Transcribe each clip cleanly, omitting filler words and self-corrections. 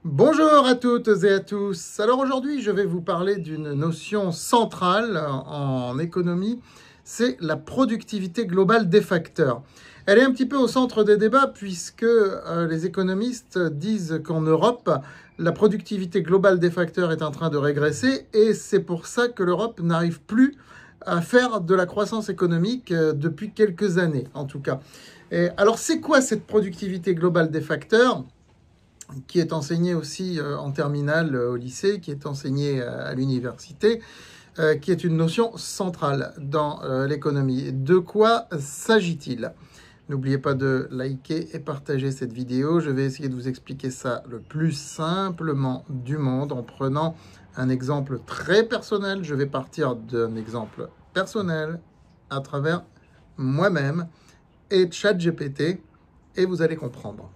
Bonjour à toutes et à tous. Alors aujourd'hui, je vais vous parler d'une notion centrale en économie, c'est la productivité globale des facteurs. Elle est un petit peu au centre des débats puisque les économistes disent qu'en Europe, la productivité globale des facteurs est en train de régresser et c'est pour ça que l'Europe n'arrive plus à faire de la croissance économique depuis quelques années en tout cas. Et alors c'est quoi cette productivité globale des facteurs ? Qui est enseigné aussi en terminale au lycée, qui est enseigné à l'université, qui est une notion centrale dans l'économie. De quoi s'agit-il? N'oubliez pas de liker et partager cette vidéo. Je vais essayer de vous expliquer ça le plus simplement du monde en prenant un exemple très personnel. Je vais partir d'un exemple personnel à travers moi-même et ChatGPT et vous allez comprendre.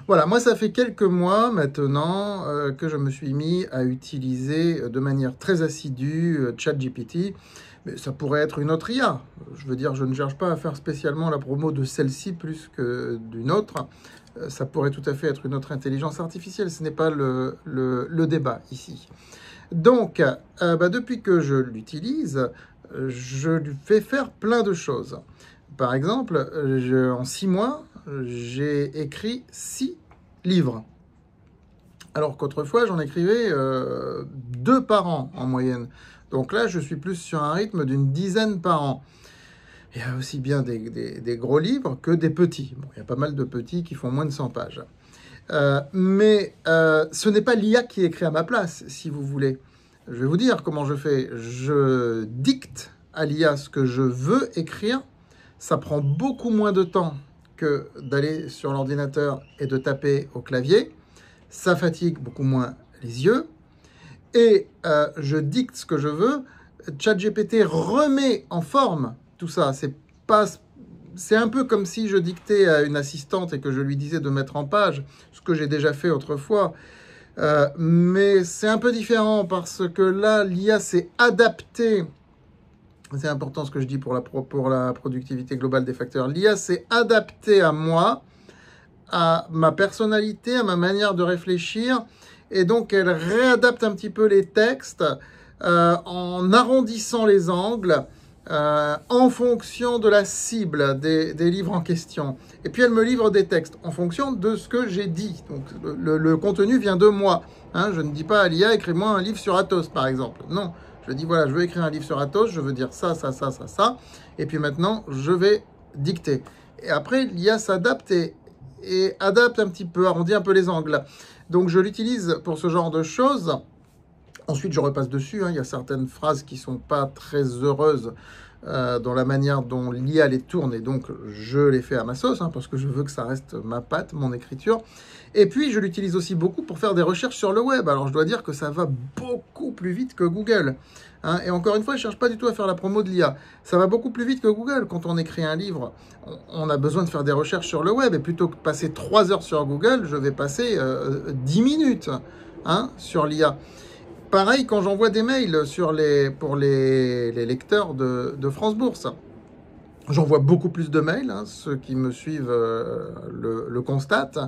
Voilà, moi ça fait quelques mois maintenant que je me suis mis à utiliser de manière très assidue ChatGPT, mais ça pourrait être une autre IA. Je veux dire, je ne cherche pas à faire spécialement la promo de celle-ci plus que d'une autre. Ça pourrait tout à fait être une autre intelligence artificielle, ce n'est pas le débat ici. Donc, depuis que je l'utilise, je lui fais faire plein de choses. Par exemple, en 6 mois, j'ai écrit 6 livres. Alors qu'autrefois, j'en écrivais 2 par an en moyenne. Donc là, je suis plus sur un rythme d'une dizaine par an. Il y a aussi bien des gros livres que des petits. Bon, il y a pas mal de petits qui font moins de 100 pages. Mais ce n'est pas l'IA qui écrit à ma place, si vous voulez. Je vais vous dire comment je fais. Je dicte à l'IA ce que je veux écrire. Ça prend beaucoup moins de temps que d'aller sur l'ordinateur et de taper au clavier. Ça fatigue beaucoup moins les yeux. Et je dicte ce que je veux. ChatGPT remet en forme tout ça. C'est un peu comme si je dictais à une assistante et que je lui disais de mettre en page, ce que j'ai déjà fait autrefois. Mais c'est un peu différent parce que là, l'IA s'est adaptée. C'est important ce que je dis pour la productivité globale des facteurs. L'IA s'est adaptée à moi, à ma personnalité, à ma manière de réfléchir. Et donc, elle réadapte un petit peu les textes en arrondissant les angles en fonction de la cible des livres en question. Et puis, elle me livre des textes en fonction de ce que j'ai dit. Donc, le contenu vient de moi. Hein, je ne dis pas à l'IA, écris-moi un livre sur Athos, par exemple. Non. Je dis, voilà, je veux écrire un livre sur Athos, je veux dire ça, ça, ça, ça, ça. Et puis maintenant, je vais dicter. Et après, l'IA s'adapte et adapte un petit peu, arrondit un peu les angles. Donc, je l'utilise pour ce genre de choses. Ensuite, je repasse dessus. Il y a certaines phrases qui ne sont pas très heureuses dans la manière dont l'IA les tourne. Et donc, je les fais à ma sauce, parce que je veux que ça reste ma patte, mon écriture. Et puis, je l'utilise aussi beaucoup pour faire des recherches sur le web. Alors, je dois dire que ça va beaucoup plus vite que Google. Et encore une fois, je ne cherche pas du tout à faire la promo de l'IA. Ça va beaucoup plus vite que Google. Quand on écrit un livre, on a besoin de faire des recherches sur le web. Et plutôt que passer 3 heures sur Google, je vais passer 10 minutes sur l'IA. Pareil quand j'envoie des mails pour les lecteurs de France Bourse. J'envoie beaucoup plus de mails, ceux qui me suivent le constatent,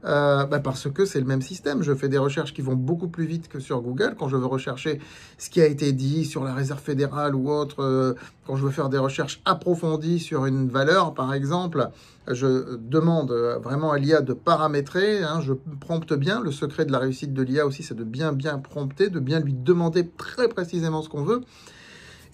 parce que c'est le même système. Je fais des recherches qui vont beaucoup plus vite que sur Google. Quand je veux rechercher ce qui a été dit sur la Réserve fédérale ou autre, quand je veux faire des recherches approfondies sur une valeur, par exemple, je demande vraiment à l'IA de paramétrer. Je prompte bien. Le secret de la réussite de l'IA aussi, c'est de bien prompter, de bien lui demander très précisément ce qu'on veut.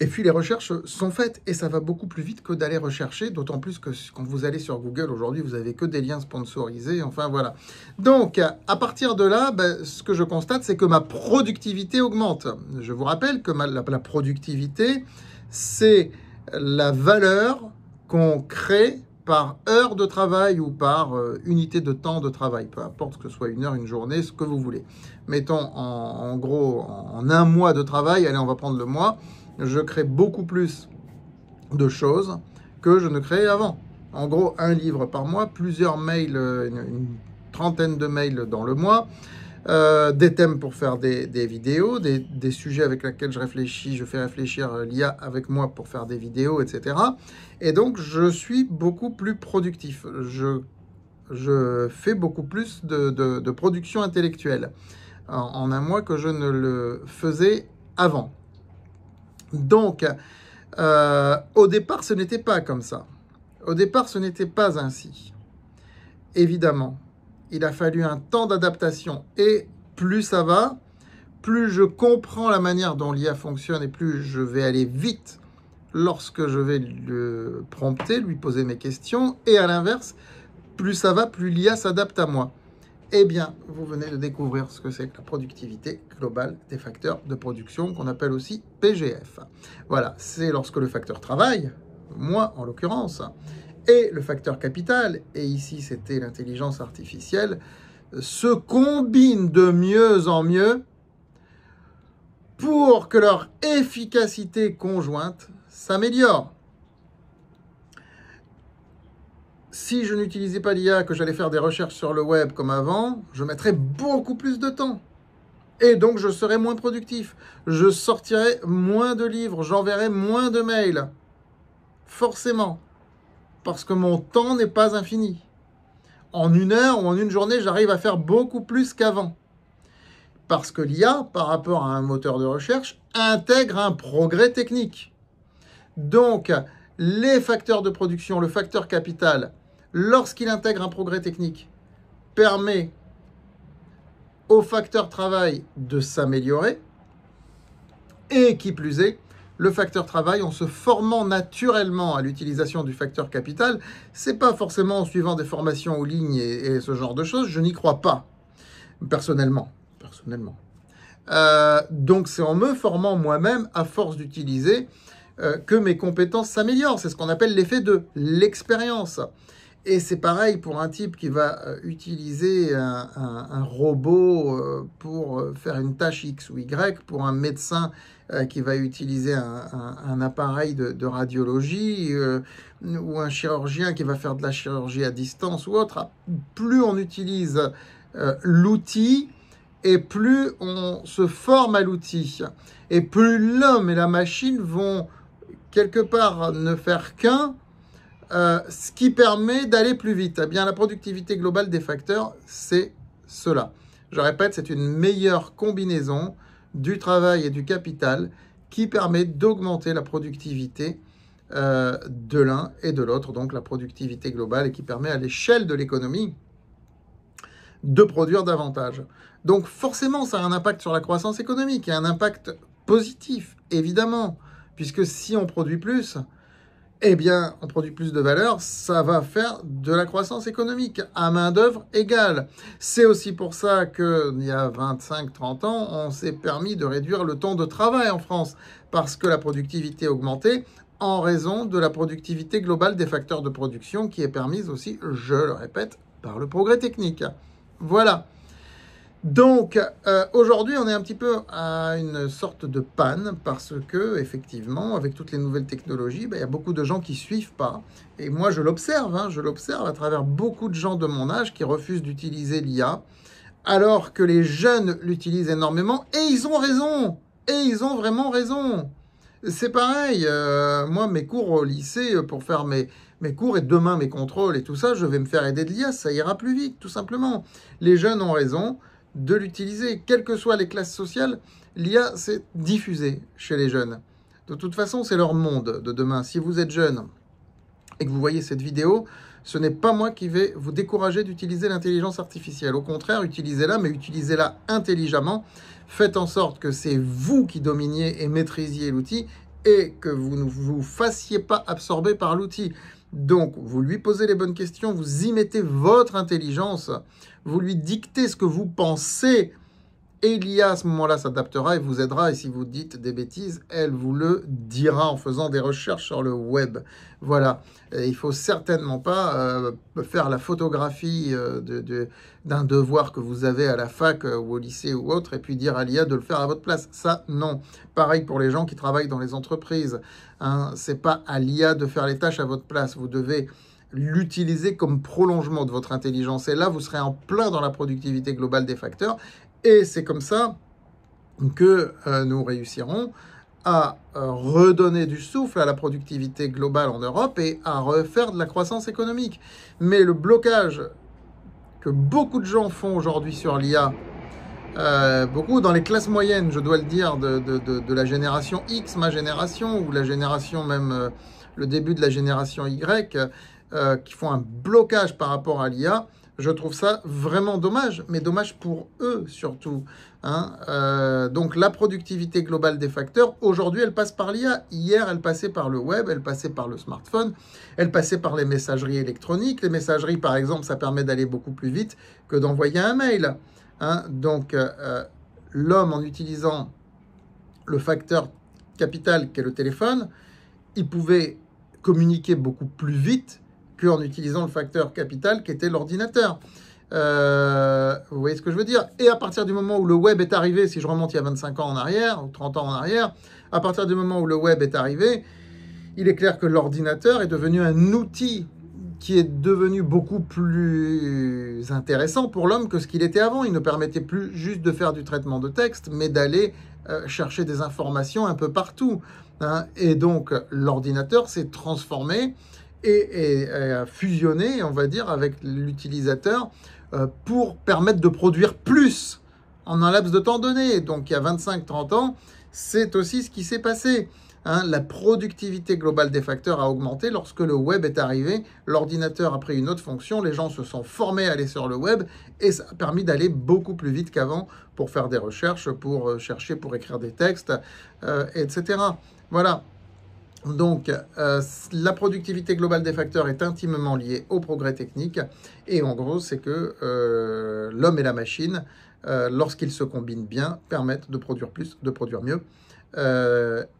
Et puis les recherches sont faites et ça va beaucoup plus vite que d'aller rechercher, d'autant plus que quand vous allez sur Google aujourd'hui, vous n'avez que des liens sponsorisés, enfin voilà. Donc à partir de là, ce que je constate, c'est que ma productivité augmente. Je vous rappelle que la productivité, c'est la valeur qu'on crée par heure de travail ou par unité de temps de travail, peu importe que ce soit une heure, une journée, ce que vous voulez. Mettons en gros en un mois de travail, allez on va prendre le mois, je crée beaucoup plus de choses que je ne créais avant. En gros, un livre par mois, plusieurs mails, une trentaine de mails dans le mois, des thèmes pour faire des vidéos, des sujets avec lesquels je réfléchis, je fais réfléchir l'IA avec moi pour faire des vidéos, etc. Et donc, je suis beaucoup plus productif. Je Je fais beaucoup plus de production intellectuelle en un mois que je ne le faisais avant. Donc, au départ, ce n'était pas comme ça. Au départ, ce n'était pas ainsi. Évidemment, il a fallu un temps d'adaptation. Et plus ça va, plus je comprends la manière dont l'IA fonctionne et plus je vais aller vite lorsque je vais le prompter, lui poser mes questions. Et à l'inverse, plus ça va, plus l'IA s'adapte à moi. Eh bien, vous venez de découvrir ce que c'est que la productivité globale des facteurs de production, qu'on appelle aussi PGF. Voilà, c'est lorsque le facteur travail, moi en l'occurrence, et le facteur capital, et ici c'était l'intelligence artificielle, se combinent de mieux en mieux pour que leur efficacité conjointe s'améliore. Si je n'utilisais pas l'IA, que j'allais faire des recherches sur le web comme avant, je mettrais beaucoup plus de temps. Et donc, je serais moins productif. Je sortirais moins de livres, j'enverrais moins de mails. Forcément. Parce que mon temps n'est pas infini. En une heure ou en une journée, j'arrive à faire beaucoup plus qu'avant. Parce que l'IA, par rapport à un moteur de recherche, intègre un progrès technique. Donc, les facteurs de production, le facteur capital, lorsqu'il intègre un progrès technique, permet au facteur travail de s'améliorer. Et qui plus est, le facteur travail, en se formant naturellement à l'utilisation du facteur capital, c'est pas forcément en suivant des formations en ligne et ce genre de choses, je n'y crois pas, personnellement. Donc c'est en me formant moi-même, à force d'utiliser, que mes compétences s'améliorent. C'est ce qu'on appelle l'effet de l'expérience. Et c'est pareil pour un type qui va utiliser un robot pour faire une tâche X ou Y, pour un médecin qui va utiliser un appareil de radiologie, ou un chirurgien qui va faire de la chirurgie à distance ou autre. Plus on utilise l'outil, et plus on se forme à l'outil, et plus l'homme et la machine vont quelque part ne faire qu'un, ce qui permet d'aller plus vite. Eh bien, la productivité globale des facteurs, c'est cela. Je répète, c'est une meilleure combinaison du travail et du capital qui permet d'augmenter la productivité de l'un et de l'autre, donc la productivité globale, et qui permet à l'échelle de l'économie de produire davantage. Donc forcément, ça a un impact sur la croissance économique, et un impact positif, évidemment, puisque si on produit plus, eh bien, on produit plus de valeur, ça va faire de la croissance économique à main-d'œuvre égale. C'est aussi pour ça qu'il y a 25-30 ans, on s'est permis de réduire le temps de travail en France, parce que la productivité augmentait en raison de la productivité globale des facteurs de production qui est permise aussi, je le répète, par le progrès technique. Voilà. Donc, aujourd'hui, on est un petit peu à une sorte de panne parce que, effectivement, avec toutes les nouvelles technologies, il y a beaucoup de gens qui ne suivent pas. Et moi, je l'observe à travers beaucoup de gens de mon âge qui refusent d'utiliser l'IA, alors que les jeunes l'utilisent énormément, et ils ont raison. Et ils ont vraiment raison. C'est pareil, moi, mes cours au lycée, pour faire mes cours et demain mes contrôles et tout ça, je vais me faire aider de l'IA, ça ira plus vite, tout simplement. Les jeunes ont raison de l'utiliser. Quelles que soient les classes sociales, l'IA s'est diffusée chez les jeunes. De toute façon, c'est leur monde de demain. Si vous êtes jeune et que vous voyez cette vidéo, ce n'est pas moi qui vais vous décourager d'utiliser l'intelligence artificielle. Au contraire, utilisez-la, mais utilisez-la intelligemment. Faites en sorte que c'est vous qui dominiez et maîtrisiez l'outil et que vous ne vous fassiez pas absorber par l'outil. Donc, vous lui posez les bonnes questions, vous y mettez votre intelligence, vous lui dictez ce que vous pensez, et l'IA, à ce moment-là, s'adaptera et vous aidera. Et si vous dites des bêtises, elle vous le dira en faisant des recherches sur le web. Voilà. Et il ne faut certainement pas faire la photographie d'un devoir que vous avez à la fac ou au lycée ou autre, et puis dire à l'IA de le faire à votre place. Ça, non. Pareil pour les gens qui travaillent dans les entreprises. Hein. Ce n'est pas à l'IA de faire les tâches à votre place. Vous devez l'utiliser comme prolongement de votre intelligence. Et là, vous serez en plein dans la productivité globale des facteurs. Et c'est comme ça que nous réussirons à redonner du souffle à la productivité globale en Europe et à refaire de la croissance économique. Mais le blocage que beaucoup de gens font aujourd'hui sur l'IA, beaucoup dans les classes moyennes, je dois le dire, de la génération X, ma génération, ou la génération même, le début de la génération Y, qui font un blocage par rapport à l'IA, je trouve ça vraiment dommage, mais dommage pour eux surtout. Hein. Donc la productivité globale des facteurs, aujourd'hui, elle passe par l'IA. Hier, elle passait par le web, elle passait par le smartphone, elle passait par les messageries électroniques. Les messageries, par exemple, ça permet d'aller beaucoup plus vite que d'envoyer un mail. Hein. Donc l'homme, en utilisant le facteur capital qu'est le téléphone, il pouvait communiquer beaucoup plus vite qu'en utilisant le facteur capital qui était l'ordinateur. Vous voyez ce que je veux dire? Et à partir du moment où le web est arrivé, si je remonte il y a 25 ans en arrière, ou 30 ans en arrière, à partir du moment où le web est arrivé, il est clair que l'ordinateur est devenu un outil qui est devenu beaucoup plus intéressant pour l'homme que ce qu'il était avant. Il ne permettait plus juste de faire du traitement de texte, mais d'aller chercher des informations un peu partout. Hein. Et donc, l'ordinateur s'est transformé et fusionné, on va dire, avec l'utilisateur pour permettre de produire plus en un laps de temps donné. Donc, il y a 25-30 ans, c'est aussi ce qui s'est passé. Hein, la productivité globale des facteurs a augmenté lorsque le web est arrivé. L'ordinateur a pris une autre fonction, les gens se sont formés à aller sur le web et ça a permis d'aller beaucoup plus vite qu'avant pour faire des recherches, pour chercher, pour écrire des textes, etc. Voilà. Donc, la productivité globale des facteurs est intimement liée au progrès technique. Et en gros, c'est que l'homme et la machine, lorsqu'ils se combinent bien, permettent de produire plus, de produire mieux.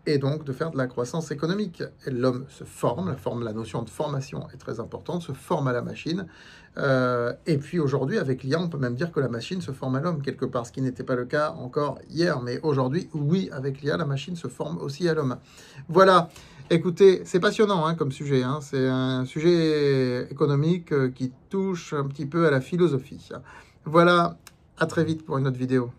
Et donc de faire de la croissance économique. L'homme se forme, la notion de formation est très importante, se forme à la machine. Et puis aujourd'hui, avec l'IA, on peut même dire que la machine se forme à l'homme, quelque part, ce qui n'était pas le cas encore hier. Mais aujourd'hui, oui, avec l'IA, la machine se forme aussi à l'homme. Voilà, écoutez, c'est passionnant hein, comme sujet. Hein. C'est un sujet économique qui touche un petit peu à la philosophie. Voilà, à très vite pour une autre vidéo.